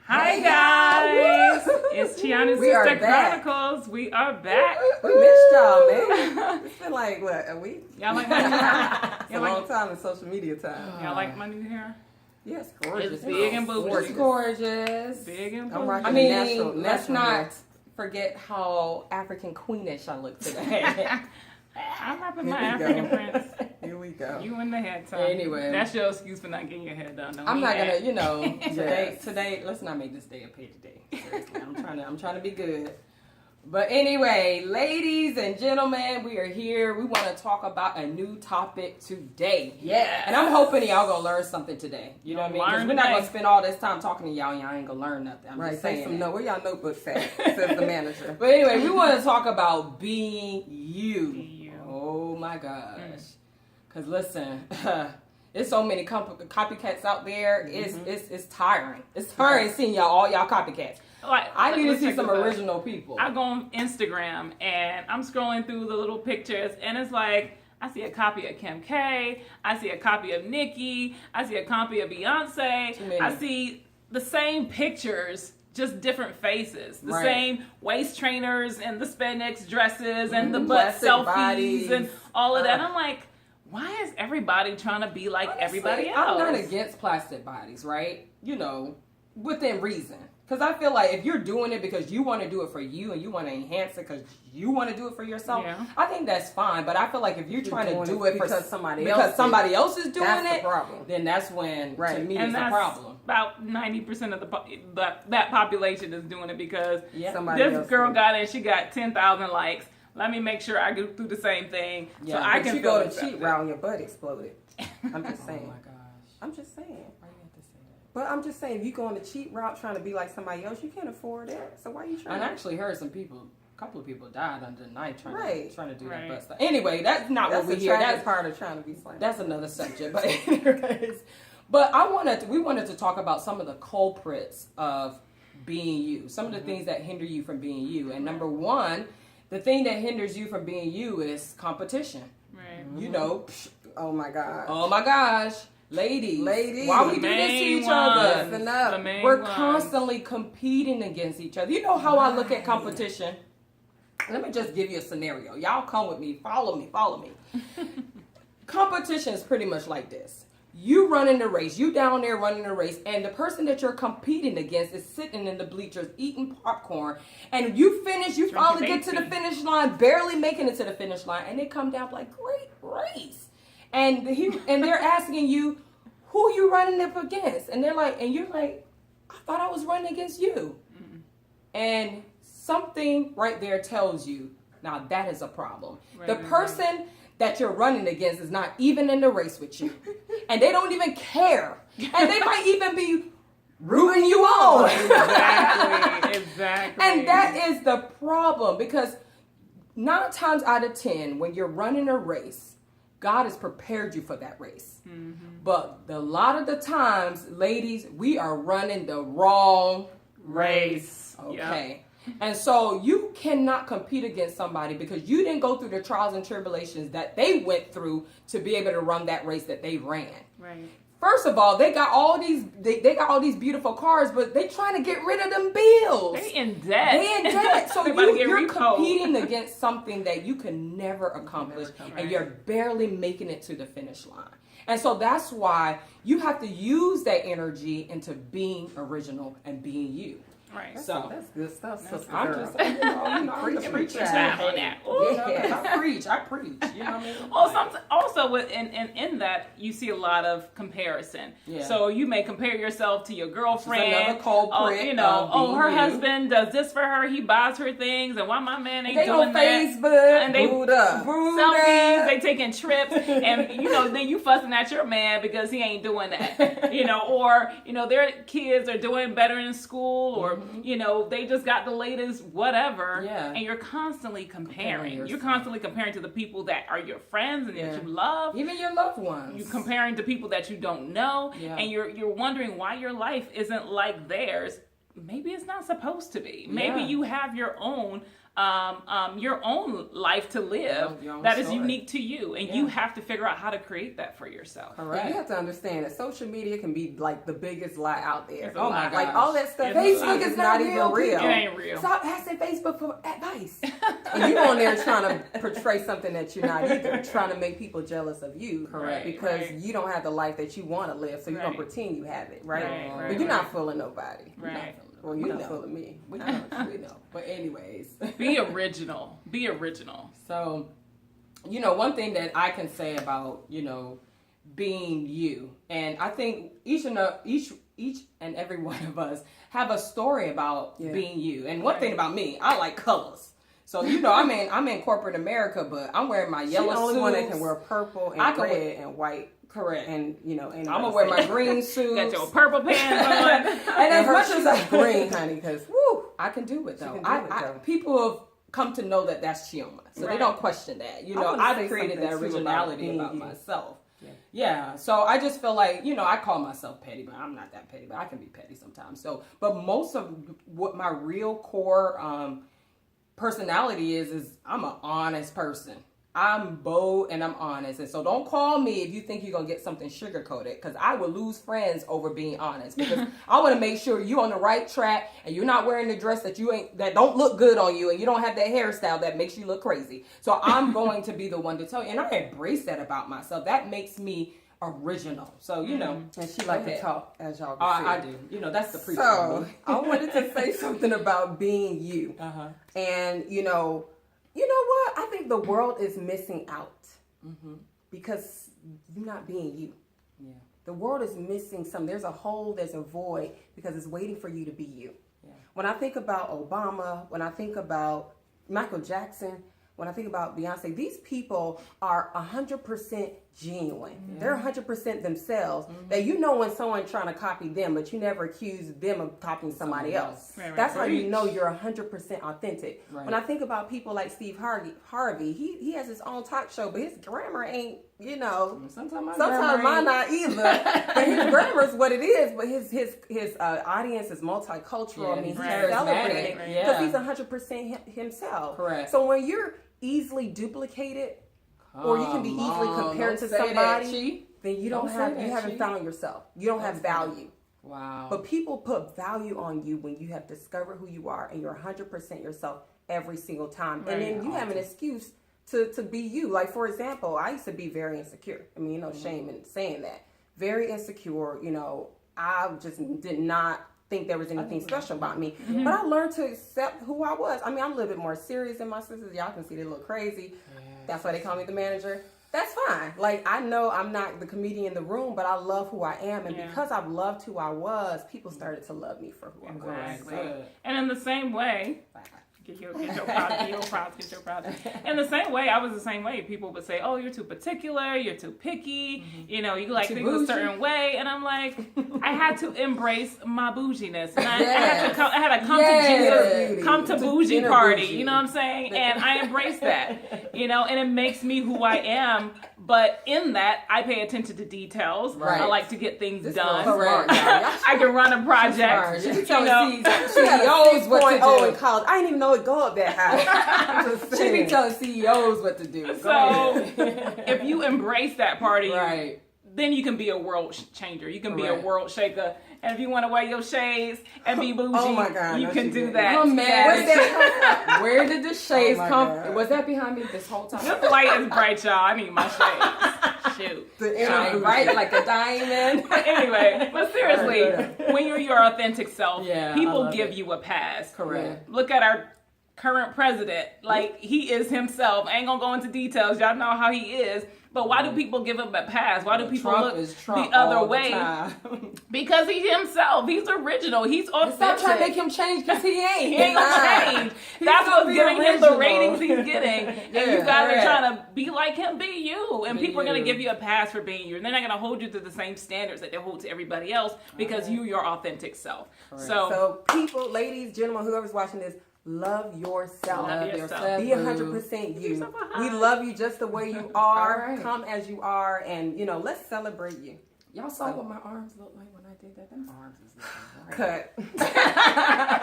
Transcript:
Hi guys, it's Chianu Sister back. Chronicles. We are back. We missed y'all, man. It's been like what, a week? Y'all like my new hair? It's a long time in social media time. Y'all like my new hair? Yes, gorgeous. It's big and bougie. It's gorgeous. Big and I'm bougie. rocking I mean, natural let's not hair. forget how African queenish I look today. I'm rapping my Here we African go. prince. Here we go. You in the head time. Anyway. That's your excuse for not getting your hair done. Don't I'm be not mad. gonna, today, let's not make this day a payday day. Seriously, I'm trying to be good. But anyway, ladies and gentlemen, we are here. We want to talk about a new topic today. Yeah. And I'm hoping y'all gonna learn something today. You know what I mean? 'Cause Learn we're not today. gonna spend all this time talking to y'all and y'all ain't gonna learn nothing. I'm Right, just take saying. some note. Where y'all notebooks at? Says the manager. But anyway, we want to talk about being you. Be you. Oh my gosh. Because listen, there's so many copycats out there. It's tiring. It's tiring seeing all y'all copycats. Like, I need to let's see check some this out. original people. I go on Instagram and I'm scrolling through the little pictures and it's like, I see a copy of Kim K, I see a copy of Nicki, I see a copy of Beyonce, Too many. I see the same pictures, just different faces, the Right. same waist trainers and the spandex dresses and the butt Plastic selfies bodies. and all of that. I'm like, why is everybody trying to be like everybody else? I'm not against plastic bodies, right? You know, within reason. Because I feel like if you're doing it because you want to do it for you and you want to enhance it because you want to do it for yourself, Yeah. I think that's fine. But I feel like if you're trying to doing do it it for because somebody because else somebody else is doing That's the it, problem. then that's when, Right. to me, And it's a that's problem. about 90% of that population is doing it because Yeah. Somebody this else girl did. got in, she got 10,000 likes. Let me make sure I go through the same thing Yeah. so I But can you feel go the accepted. cheat route and your butt exploded. I'm just Oh saying. my gosh. I'm just saying. Why you have to say that? But I'm just saying, if you go on the cheat route trying to be like somebody else, you can't afford it. So why are you trying? And I actually heard a couple of people died under the night trying to do that Right. butt stuff. Anyway, that's not That's what we the hear. tragic That's part of trying to be slang. That's another subject, but anyways. But we wanted to talk about some of the culprits of being you. Some of the things that hinder you from being you. And number one, the thing that hinders you from being you is competition. Right. You know, Oh my God. oh my gosh, ladies, Ladies. why we The do this to main each ones. other? Listen up. The main We're ones. constantly competing against each other. You know how I look at competition? Let me just give you a scenario. Y'all come with me. Follow me. Competition is pretty much like this. You running the race. You down there running the race. And the person that you're competing against is sitting in the bleachers eating popcorn. And you finish. You finally get to the Drinking finish line. Barely making it to the finish line. And they come down like, great race. And they're asking you, who you running up against? And they're like, and you're like, I thought I was running against you. And something right there tells you, now that is a problem. The Right. person that you're running against is not even in the race with you. And they don't even care. And they might even be rooting you on. Exactly. And that is the problem because 9 times out of 10, when you're running a race, God has prepared you for that race. But a lot of the times, ladies, we are running the wrong race. Okay. And so you cannot compete against somebody because you didn't go through the trials and tribulations that they went through to be able to run that race that they ran. Right. First of all, they got all these got all these beautiful cars, but they trying to get rid of them bills. They in debt. They in debt. So They about to get you're repoed. competing against something that you can never accomplish, Right. and you're barely making it to the finish line. And so that's why you have to use that energy into being original and being you. Right. So That's good stuff, sister I'm girl. just, I'm Preach, preaching preach. Time on that. Ooh. You know, 'cause I preach. You know what I mean? Well, also in that you see a lot of comparison. Yeah. So you may compare yourself to your girlfriend. another culprit You know, of her being you. husband does this for her. He buys her things, and why my man ain't They doing on that? Facebook, And they Buddha. selfies. They taking trips, and then you fussing at your man because he ain't doing that. Or their kids are doing better in school, or they just got the latest whatever. Yeah. And you're constantly comparing. You're yourself. constantly comparing to the people that are your friends and Yeah. that you love. Even your loved ones. You're comparing to people that you don't know, Yeah. and you're wondering why your life isn't like theirs. maybe it's not supposed to be. Maybe Yeah. you have your own life to live Your own that is story. unique to you, and you have to figure out how to create that for yourself. But you have to understand that social media can be like the biggest lie out there. It's a lie. Like gosh. all that stuff. Facebook is not even real, real. It ain't real. Stop asking Facebook for advice. And you on there trying to portray something that you're not either, trying to make people jealous of you. Correct. Because Right. you don't have the life that you want to live, so you're going to Right. pretend you have it, right? Right, But you're not fooling nobody. Right. Well, you're not fooling me. We know. We know. But anyways. Be original. Be original. So, one thing that I can say about, being you, and I think each and every one of us have a story about being you. And one thing about me, I like colors. So, I'm in corporate America, but I'm wearing my yellow She's the only suits. one that can wear purple and red and white. Correct. And, and I'm gonna wear my green suits. Got your purple pants on. And as much she's as I green, honey, because woo, I can do it though. She can do it, though. People have come to know that that's Chioma, so they Right. don't question that. wanna I've say created that something, too, originality about about being you. myself. Yeah. So I just feel like, I call myself petty, but I'm not that petty, but I can be petty sometimes. So, but most of what my real core personality is I'm an honest person. I'm bold and I'm honest. And so don't call me if you think you're going to get something sugar-coated, because I will lose friends over being honest, because I want to make sure you're on the right track and you're not wearing the dress that don't look good on you, and you don't have that hairstyle that makes you look crazy. So I'm going to be the one to tell you. And I embrace that about myself. That makes me original. So, and she like to talk, as y'all can see. I do. That's the preacher. So I wanted to say something about being you. And you know what? I think the world is missing out because you're not being you. Yeah. The world is missing some. There's a hole, there's a void because it's waiting for you to be you. Yeah. When I think about Obama, when I think about Michael Jackson, when I think about Beyonce, these people are 100% genuine. They're 100% themselves. That when someone's trying to copy them, but you never accuse them of copying somebody else. Right. That's how you know you're 100% authentic. Right. When I think about people like Steve Harvey, he has his own talk show, but his grammar ain't, Sometimes mine not either. But his grammar is what it is. But his audience is multicultural. Yeah, He's right. celebrated Yeah. because he's 100% himself. Correct. So when you're easily duplicated, or you can be easily compared to somebody, then you haven't found yourself. You don't have value. Wow. But people put value on you when you have discovered who you are and you're 100% yourself every single time. Right. And then you have an excuse to be you. Like, for example, I used to be very insecure. I mean, shame in saying that. Very insecure, I just did not think there was anything special about me. But I learned to accept who I was. I mean, I'm a little bit more serious than my sisters. Y'all can see they look crazy. That's why they call me the manager. That's fine. Like, I know I'm not the comedian in the room, but I love who I am. And because I've loved who I was, people started to love me for who I was. Exactly. And in the same way, get your props. In the same way, I was the same way. People would say, "Oh, you're too particular. You're too picky. You like Too things bougie. a certain way." And I'm like, I had to embrace my bouginess, and I had to come to Jesus, come to bougie Inner party. bougie. You know what I'm saying? And I embrace that. And it makes me who I am. But in that, I pay attention to details. Right. I like to get things done. Correct. I can run a project. She be You telling know. CEOs what to Oh, in do. college. I didn't even know it go up that high. I'm just She saying. be telling CEOs what to do. Go So ahead. if you embrace that part of you, Right. then you can be a world changer. You can be a Correct. world shaker. And if you want to wear your shades and be bougie, Oh my God, you no, can she do didn't. that. Oh, man. Where's that? Where did the shades Oh my come? God. Was that behind me this whole time? This light is bright, y'all. I need my shades. Shoot. The inner Shine bougie. bright like a diamond. Anyway, but seriously, when you're your authentic self, Yeah, I people love give it. you a pass. Correct. Look at our current president. Like, he is himself. I ain't gonna go into details. Y'all know how he is. But why do people give him a pass? Why do people Trump look is Trump the other all the way? time. Because he's himself. He's original. He's authentic. Stop trying to make him change because he ain't. He ain't gonna change. That's gonna what's be giving him the original. ratings he's getting. And you Yeah, guys are correct. trying to be like him, be you. And Be people are going you. to give you a pass for being you. And they're not going to hold you to the same standards that they hold to everybody else because you're your authentic self. Correct. So people, ladies, gentlemen, whoever's watching this, love yourself. Love yourself. Be 100% you. yourself a We hug. love you just the way you are. All right. Come as you are, and let's celebrate you. Y'all saw what my arms look like when I I did that. Them arms is looking right. Cut.